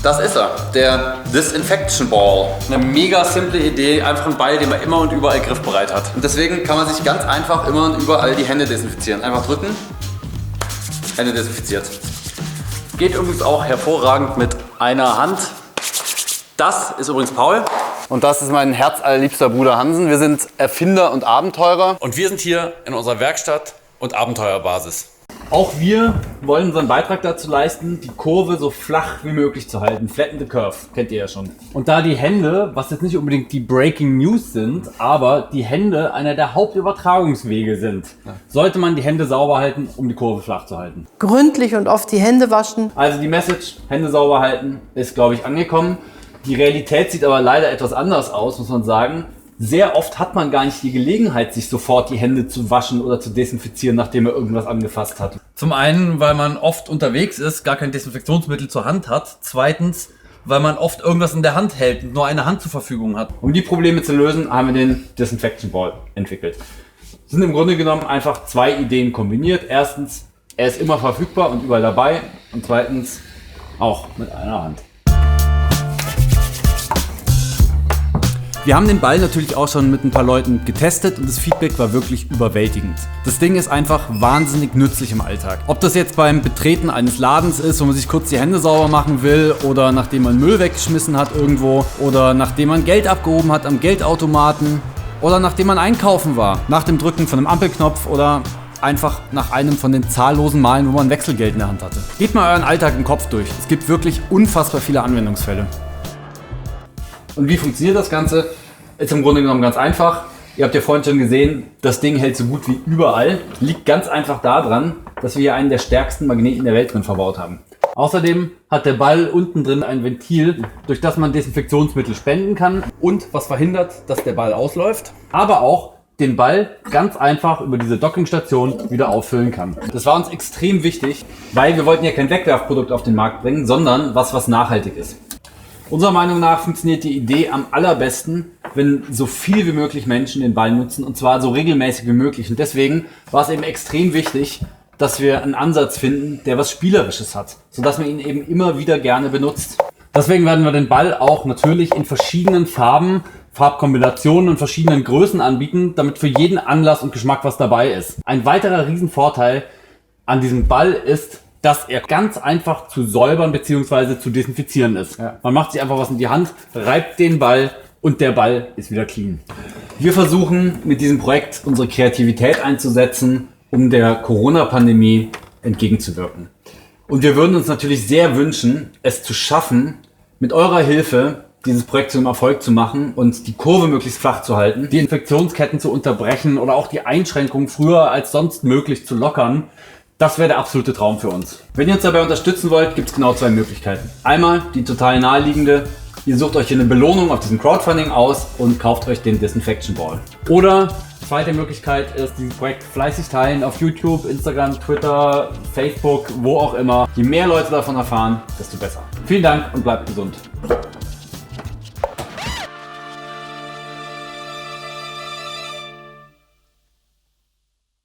Das ist er, der Disinfection Ball. Eine mega simple Idee, einfach ein Ball, den man immer und überall griffbereit hat. Und deswegen kann man sich ganz einfach immer und überall die Hände desinfizieren. Einfach drücken, Hände desinfiziert. Geht übrigens auch hervorragend mit einer Hand. Das ist übrigens Paul. Und das ist mein herzallerliebster Bruder Hansen. Wir sind Erfinder und Abenteurer. Und wir sind hier in unserer Werkstatt und Abenteuerbasis. Auch wir wollen unseren Beitrag dazu leisten, die Kurve so flach wie möglich zu halten. Flatten the Curve, kennt ihr ja schon. Und da die Hände, was jetzt nicht unbedingt die Breaking News sind, aber die Hände einer der Hauptübertragungswege sind, sollte man die Hände sauber halten, um die Kurve flach zu halten. Gründlich und oft die Hände waschen. Also die Message, Hände sauber halten, ist, glaube ich, angekommen. Die Realität sieht aber leider etwas anders aus, muss man sagen. Sehr oft hat man gar nicht die Gelegenheit, sich sofort die Hände zu waschen oder zu desinfizieren, nachdem er irgendwas angefasst hat. Zum einen, weil man oft unterwegs ist, gar kein Desinfektionsmittel zur Hand hat. Zweitens, weil man oft irgendwas in der Hand hält und nur eine Hand zur Verfügung hat. Um die Probleme zu lösen, haben wir den Disinfection Ball entwickelt. Es sind im Grunde genommen einfach zwei Ideen kombiniert. Erstens, er ist immer verfügbar und überall dabei. Und zweitens, auch mit einer Hand. Wir haben den Ball natürlich auch schon mit ein paar Leuten getestet und das Feedback war wirklich überwältigend. Das Ding ist einfach wahnsinnig nützlich im Alltag. Ob das jetzt beim Betreten eines Ladens ist, wo man sich kurz die Hände sauber machen will oder nachdem man Müll weggeschmissen hat irgendwo oder nachdem man Geld abgehoben hat am Geldautomaten oder nachdem man einkaufen war, nach dem Drücken von einem Ampelknopf oder einfach nach einem von den zahllosen Malen, wo man Wechselgeld in der Hand hatte. Geht mal euren Alltag im Kopf durch. Es gibt wirklich unfassbar viele Anwendungsfälle. Und wie funktioniert das Ganze? Ist im Grunde genommen ganz einfach. Ihr habt ja vorhin schon gesehen, das Ding hält so gut wie überall. Liegt ganz einfach daran, dass wir hier einen der stärksten Magneten der Welt drin verbaut haben. Außerdem hat der Ball unten drin ein Ventil, durch das man Desinfektionsmittel spenden kann und was verhindert, dass der Ball ausläuft, aber auch den Ball ganz einfach über diese Dockingstation wieder auffüllen kann. Das war uns extrem wichtig, weil wir wollten ja kein Wegwerfprodukt auf den Markt bringen, sondern was nachhaltig ist. Unserer Meinung nach funktioniert die Idee am allerbesten, wenn so viel wie möglich Menschen den Ball nutzen und zwar so regelmäßig wie möglich. Und deswegen war es eben extrem wichtig, dass wir einen Ansatz finden, der was Spielerisches hat, sodass man ihn eben immer wieder gerne benutzt. Deswegen werden wir den Ball auch natürlich in verschiedenen Farben, Farbkombinationen und verschiedenen Größen anbieten, damit für jeden Anlass und Geschmack was dabei ist. Ein weiterer Riesenvorteil an diesem Ball ist, dass er ganz einfach zu säubern bzw. zu desinfizieren ist. Ja. Man macht sich einfach was in die Hand, reibt den Ball und der Ball ist wieder clean. Wir versuchen mit diesem Projekt unsere Kreativität einzusetzen, um der Corona-Pandemie entgegenzuwirken. Und wir würden uns natürlich sehr wünschen, es zu schaffen, mit eurer Hilfe dieses Projekt zum Erfolg zu machen und die Kurve möglichst flach zu halten, die Infektionsketten zu unterbrechen oder auch die Einschränkungen früher als sonst möglich zu lockern. Das wäre der absolute Traum für uns. Wenn ihr uns dabei unterstützen wollt, gibt es genau zwei Möglichkeiten. Einmal die total naheliegende, ihr sucht euch hier eine Belohnung auf diesem Crowdfunding aus und kauft euch den Disinfection Ball. Oder zweite Möglichkeit ist, dieses Projekt fleißig teilen auf YouTube, Instagram, Twitter, Facebook, wo auch immer. Je mehr Leute davon erfahren, desto besser. Vielen Dank und bleibt gesund.